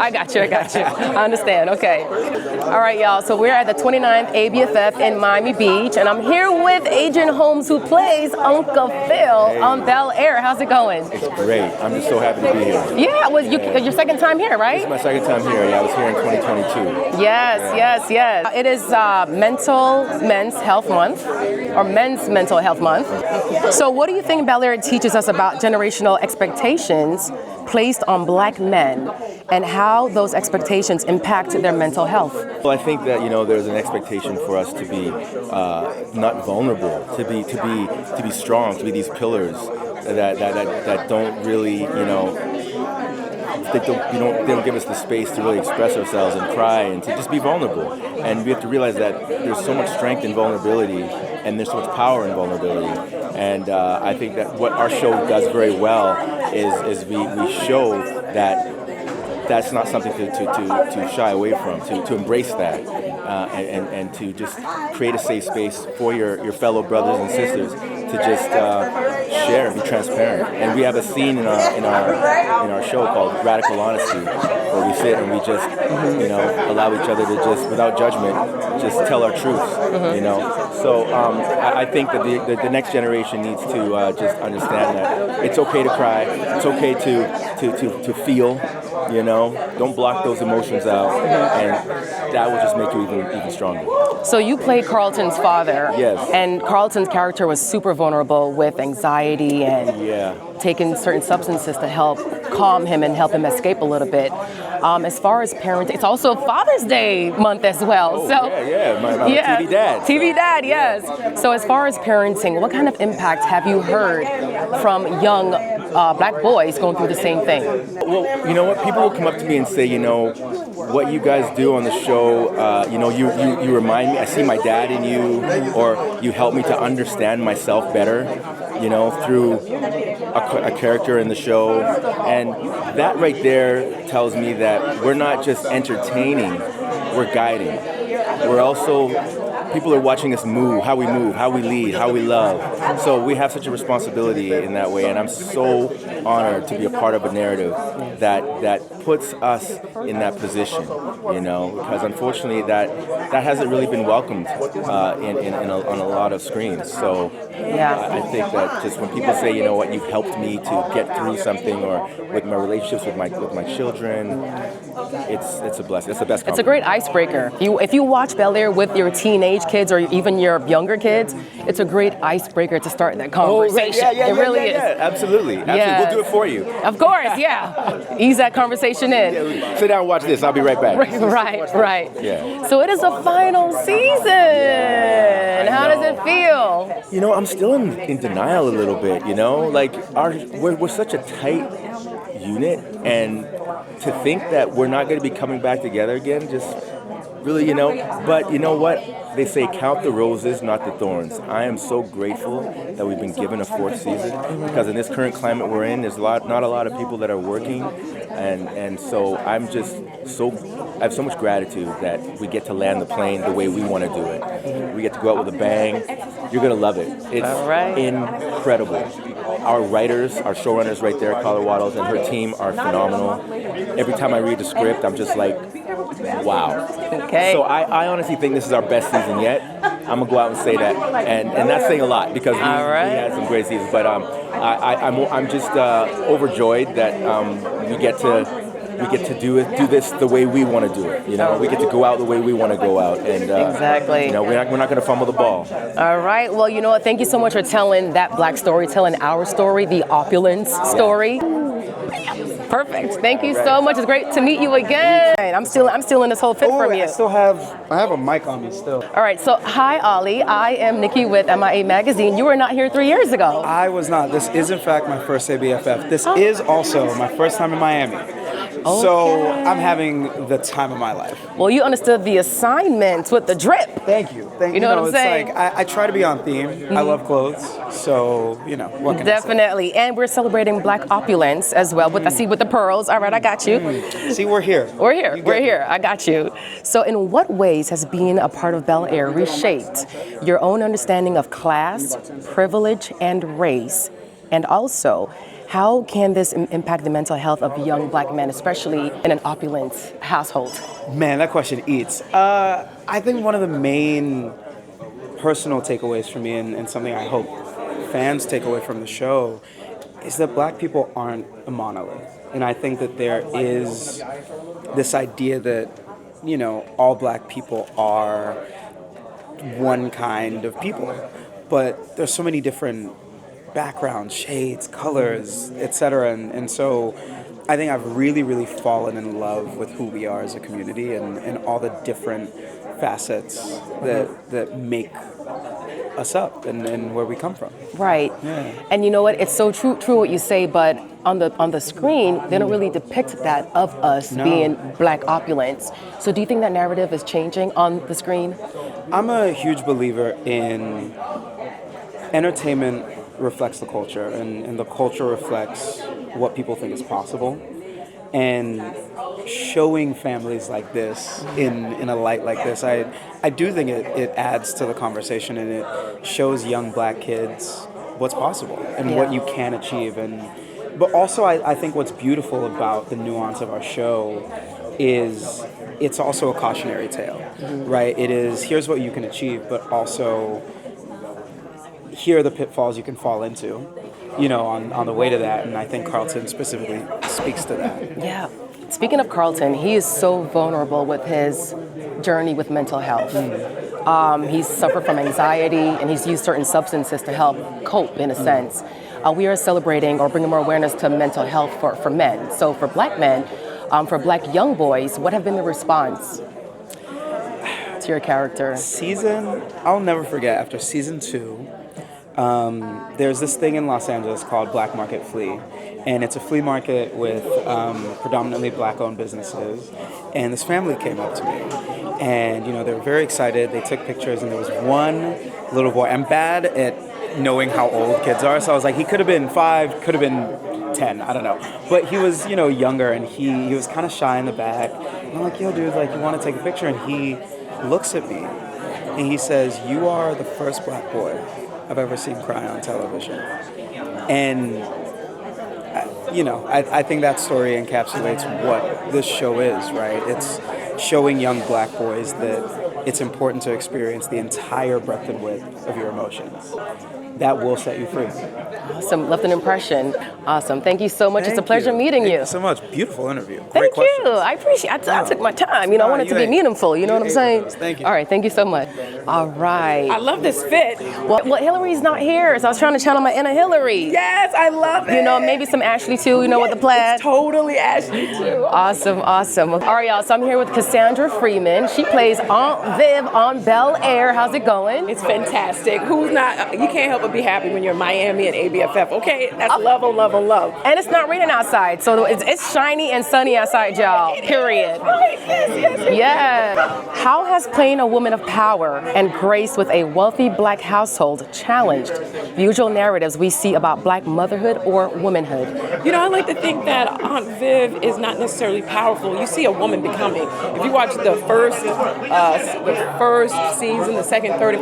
I got you. I understand. Okay. All right, y'all. So we're at the 29th ABFF in Miami Beach, and I'm here with Adrian Holmes, who plays Uncle Phil on Bel-Air. How's it going? It's great. I'm just so happy to be here. Yeah, your second time here, right? It's my second time here. Yeah, I was here in 2022. Yes. It is Men's Health Month, or Men's Mental Health Month. So what do you think Bel-Air teaches us about generational expectations placed on Black men and how those expectations impact their mental health? Well, I think that there's an expectation for us to be not vulnerable, to be strong, to be these pillars that don't really they don't give us the space to really express ourselves and cry and to just be vulnerable. And we have to realize that there's so much strength in vulnerability and there's so much power in vulnerability. And I think that what our show does very well is we show that that's not something to shy away from, to embrace that, and to just create a safe space for your fellow brothers and sisters to just share and be transparent. And we have a scene in our show called Radical Honesty, where we sit and we just allow each other to just, without judgment, just tell our truths. So I think that the next generation needs to just understand that it's okay to cry, it's okay to feel. Don't block those emotions out, and that will just make you even stronger. So you played Carlton's father. Yes. And Carlton's character was super vulnerable with anxiety and taking certain substances to help calm him and help him escape a little bit. As far as parenting, it's also Father's Day month as well. My TV dad. TV dad, yes. Yeah. So as far as parenting, what kind of impact have you heard from young Black boys going through the same thing? Well, you know what? People will come up to me and say, what you guys do on the show, you remind me, I see my dad in you, or you help me to understand myself better, through a character in the show. And that right there tells me that we're not just entertaining, we're guiding. We're also, people are watching us move, how we lead, how we love. So we have such a responsibility in that way, and I'm so honored to be a part of a narrative that puts us in that position, because unfortunately that hasn't really been welcomed on a lot of screens. So I think that just when people say, you've helped me to get through something, or with my relationships with my children, it's a blessing. It's the best compliment. It's a great icebreaker. If you watch Bel-Air with your teenage kids or even your younger kids, it's a great icebreaker to start that conversation. It really is. Yeah, absolutely. Yes. We'll do it for you. Of course, yeah. Ease that conversation in. Sit down and watch this. I'll be right back. Right. Yeah. So it is the final season. How does it feel? I'm still in denial a little bit, Like, we're such a tight unit, and to think that we're not going to be coming back together again, just really, but you know what? They say count the roses, not the thorns. I am so grateful that we've been given a fourth season, because in this current climate we're in, there's not a lot of people that are working, and so I have so much gratitude that we get to land the plane the way we want to do it. We get to go out with a bang. You're going to love it. It's incredible. Our writers, our showrunners right there, Carla Waddles and her team are phenomenal. Every time I read the script, I'm just like, wow. Okay. So I honestly think this is our best season yet. I'm gonna go out and say that, and that's saying a lot, because we had some great seasons. But I'm just overjoyed that we get to do this the way we want to do it. We get to go out the way we want to go out, and exactly. We're not going to fumble the ball. All right. Well, you know what? Thank you so much for telling that Black story, telling our story, the opulence story. Perfect. Thank you so much. It's great to meet you again. I'm still in this whole fit from you. I have a mic on me still. All right. So hi, Ollie. I am Nicky with MIA Magazine. You were not here 3 years ago. I was not. This is in fact my first ABFF. This is also my first time in Miami. Okay. So I'm having the time of my life. Well, you understood the assignment with the drip. Thank you. You know what I'm saying? It's like I try to be on theme. Mm-hmm. I love clothes, so what can Definitely. I say? And we're celebrating Black opulence as well. With I see with the pearls. All right, I got you. See, we're here. We're here. I got you. So, in what ways has being a part of Bel-Air reshaped your own understanding of class, privilege, and race? And also, How can this impact the mental health of young black men, especially in an opulent household? Man, that question eats. I think one of the main personal takeaways for me, and something I hope fans take away from the show, is that black people aren't a monolith. And I think that there is this idea that, all black people are one kind of people. But there's so many different backgrounds, shades, colors, etc. And so I think I've really, really fallen in love with who we are as a community and all the different facets that make us up and where we come from. Right. Yeah. And you know what? It's so true what you say, but on the screen, they don't really depict that of us being black opulence. So do you think that narrative is changing on the screen? I'm a huge believer in entertainment reflects the culture, and the culture reflects what people think is possible. And showing families like this in a light like this, I do think it adds to the conversation, and it shows young black kids what's possible and what you can achieve. But also I think what's beautiful about the nuance of our show is it's also a cautionary tale, right? It is, here's what you can achieve, but also here are the pitfalls you can fall into, on the way to that. And I think Carlton specifically speaks to that. Yeah. Speaking of Carlton, he is so vulnerable with his journey with mental health. He's suffered from anxiety, and he's used certain substances to help cope, in a sense. We are celebrating or bringing more awareness to mental health for men. So for black men, for black young boys, what have been the response to your character? I'll never forget, after season 2, there's this thing in Los Angeles called Black Market Flea, and it's a flea market with predominantly black-owned businesses. And this family came up to me, and they were very excited. They took pictures, and there was one little boy. I'm bad at knowing how old kids are, so I was like, he could have been 5, could have been 10, I don't know. But he was, younger, and he was kind of shy in the back. And I'm like, yo, dude, you want to take a picture? And he looks at me, and he says, "You are the first black boy I've ever seen cry on television." And, I think that story encapsulates what this show is, right? It's showing young black boys that it's important to experience the entire breadth and width of your emotions. That will set you free. Awesome. Left an impression. Awesome. Thank you so much. It's a pleasure meeting you. Thank you so much. Beautiful interview. Thank you. I appreciate it. I took my time. I want it to be meaningful. You know what I'm saying? Thank you. All right. Thank you so much. All right. I love this fit. Well, Hillary's not here, so I was trying to channel my inner Hillary. Yes, I love it. Maybe some Ashley too, with the plaid. It's totally Ashley too. Awesome. All right, y'all. So I'm here with Cassandra Freeman. She plays Aunt Viv on Bel-Air. How's it going? It's fantastic. Who's not? You can't help but be happy when you're in Miami and ABFF. Okay, that's love on love on love. And it's not raining outside, so it's shiny and sunny outside, y'all. Period. Right. Yes. Yeah. How has playing a woman of power and grace with a wealthy black household challenged the usual narratives we see about black motherhood or womanhood? I like to think that Aunt Viv is not necessarily powerful. You see a woman becoming. If you watch the first season, the second, third,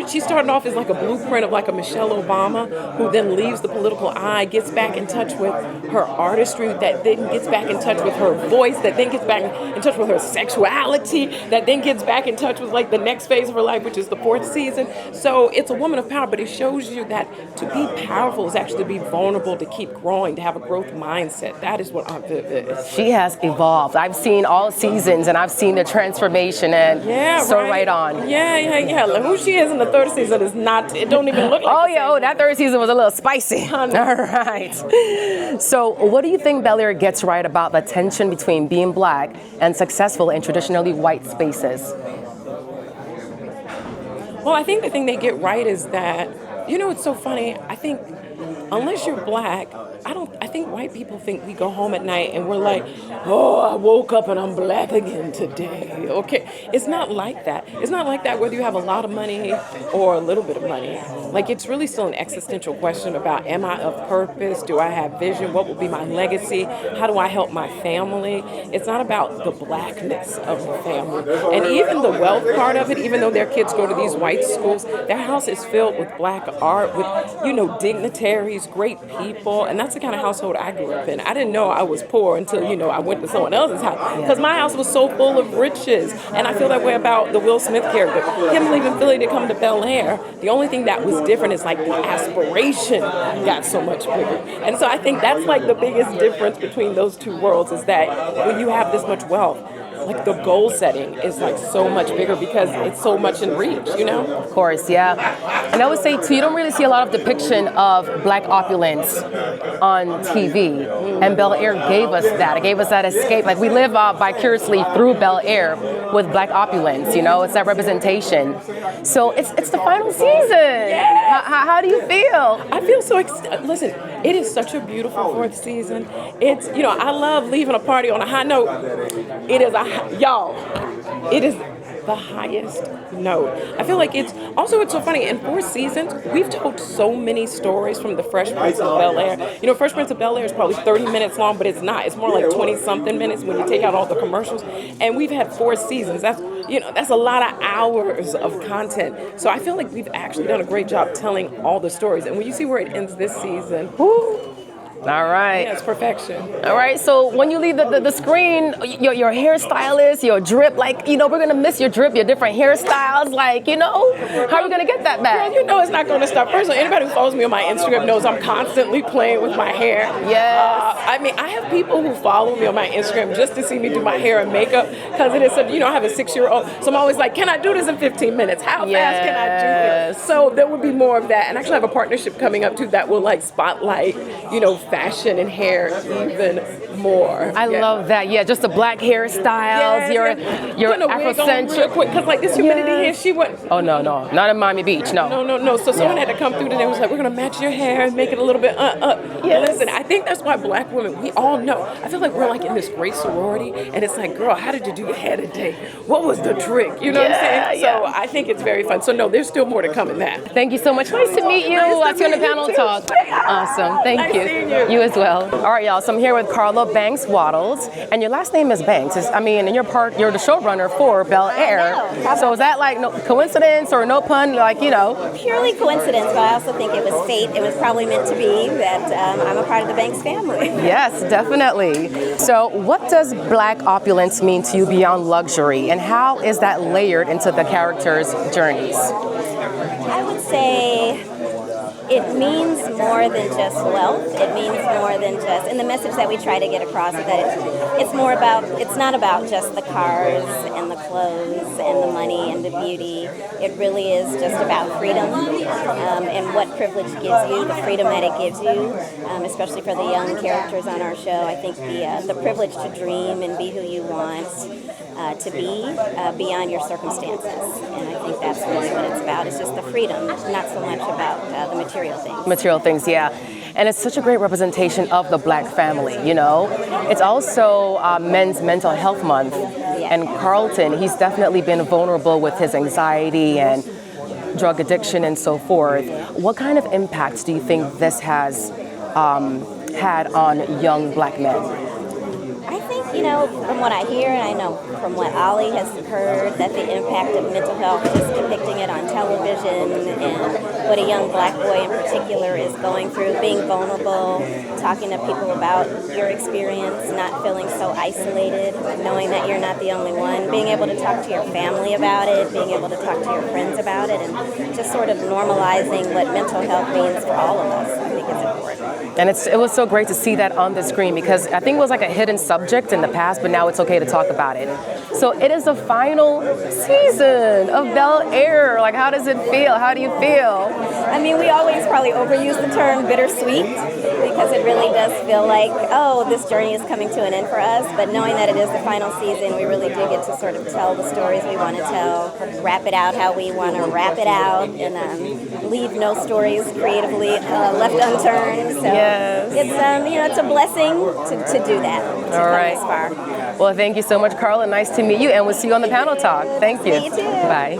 she started off as like a blueprint of like a Michelle Obama, who then leaves the political eye, gets back in touch with her artistry, that then gets back in touch with her voice, that then gets back in touch with her sexuality, that then gets back in touch with like the next phase of her life, which is the 4th season. So it's a woman of power, but it shows you that to be powerful is actually to be vulnerable, to keep growing, to have a growth mindset. That is what Aunt Viv is. She has evolved. I've seen all seasons, and I've seen the transformation, and right on. Yeah. Like who she is in the 3rd season is not, it don't even look like that 3rd season was a little spicy. All right. So what do you think Bel-Air gets right about the tension between being black and successful in traditionally white spaces? Well, I think the thing they get right is that, it's so funny. I think unless you're black, I think white people think we go home at night and we're like, oh, I woke up and I'm black again today. Okay. It's not like that. It's not like that whether you have a lot of money or a little bit of money. Like, it's really still an existential question about, am I of purpose? Do I have vision? What will be my legacy? How do I help my family? It's not about the blackness of the family. And even the wealth part of it, even though their kids go to these white schools, their house is filled with black art, with, dignitaries, great people. And that's the kind of household I grew up in. I didn't know I was poor until, I went to someone else's house. Because my house was so full of riches. And I feel that way about the Will Smith character. Him leaving Philly to come to Bel-Air, the only thing that was different is like the aspiration got so much bigger. And so I think that's like the biggest difference between those two worlds, is that when you have this much wealth, like the goal setting is like so much bigger because it's so much in reach, Of course, yeah. And I would say too, you don't really see a lot of depiction of black opulence on TV. And Bel-Air gave us that. It gave us that escape. Like we live vicariously through Bel-Air with black opulence, It's that representation. So it's the final season. Yeah. How do you feel? I feel so listen, it is such a beautiful fourth season. It's, I love leaving a party on a high note. It is it is the highest note. I feel like it's so funny. In 4 seasons, we've told so many stories from the Fresh Prince of Bel-Air. Fresh Prince of Bel-Air is probably 30 minutes long, but it's not. It's more like 20 something minutes when you take out all the commercials. And we've had 4 seasons. That's a lot of hours of content. So I feel like we've actually done a great job telling all the stories. And when you see where it ends this season, whoo. All right. Yeah, it's perfection. All right. So when you leave the screen, your hairstylist, your drip, we're going to miss your drip, your different hairstyles. How are we going to get that back? Girl, it's not going to stop. First of all, anybody who follows me on my Instagram knows I'm constantly playing with my hair. Yes. I have people who follow me on my Instagram just to see me do my hair and makeup because it is, I have a 6-year-old. So I'm always like, can I do this in 15 minutes? How fast can I do this? So there would be more of that. And I actually have a partnership coming up too that will spotlight, fashion and hair even more. I love that. Yeah, just the black hairstyles, your Afrocentric. Real quick, because this humidity here, she went. Oh no, not in Miami Beach, no. No. So someone had to come through today and was like, we're gonna match your hair and make it a little bit Yes. Listen, I think that's why black women, we all know. I feel like we're in this great sorority, and it's like, girl, how did you do your hair today? What was the trick? You know what I'm saying? So I think it's very fun. So no, there's still more to come in that. Thank you so much. Nice to meet you. I'll see you on the panel talk. Awesome. Thank you. Seeing you. You as well. All right, y'all. So I'm here with Carla Banks Waddles, and your last name is Banks. And you're the showrunner for Bel-Air. So is that no coincidence or no pun? Purely coincidence, but I also think it was fate. It was probably meant to be that I'm a part of the Banks family. Yes, definitely. So what does black opulence mean to you beyond luxury, and how is that layered into the characters' journeys? I would say it means more than just wealth. It means more than just, and the message that we try to get across is that it's not about just the cars and the clothes and the money and the beauty. It really is just about freedom and what privilege gives you, the freedom that it gives you, especially for the young characters on our show. I think the privilege to dream and be who you want to be beyond your circumstances. And I think that's really what it's about. It's just the freedom, not so much about the material things. Material things, yeah. And it's such a great representation of the black family, It's also Men's Mental Health Month. Yeah. And Carlton, he's definitely been vulnerable with his anxiety and drug addiction and so forth. What kind of impacts do you think this has had on young black men? I think, from what I hear, and I know from what Ollie has heard, that the impact of mental health, just depicting it on television and what a young black boy in particular is going through, being vulnerable, talking to people about your experience, not feeling so isolated, knowing that you're not the only one, being able to talk to your family about it, being able to talk to your friends about it, and just sort of normalizing what mental health means for all of us. I think it's important. And it was so great to see that on the screen, because I think it was like a hidden subject in the past, but now it's okay to talk about it. So it is the final season of Bel-Air. How does it feel? How do you feel? I mean, we always probably overuse the term bittersweet because it really does feel like, oh, this journey is coming to an end for us. But knowing that it is the final season, we really do get to sort of tell the stories we want to tell, wrap it out how we want to wrap it out, and leave no stories creatively left unturned. So yes. It's a blessing to do that. All right. This far. Well, thank you so much, Carla. Nice to meet you, and we'll see you on the panel talk. Thank you. See you too. Bye.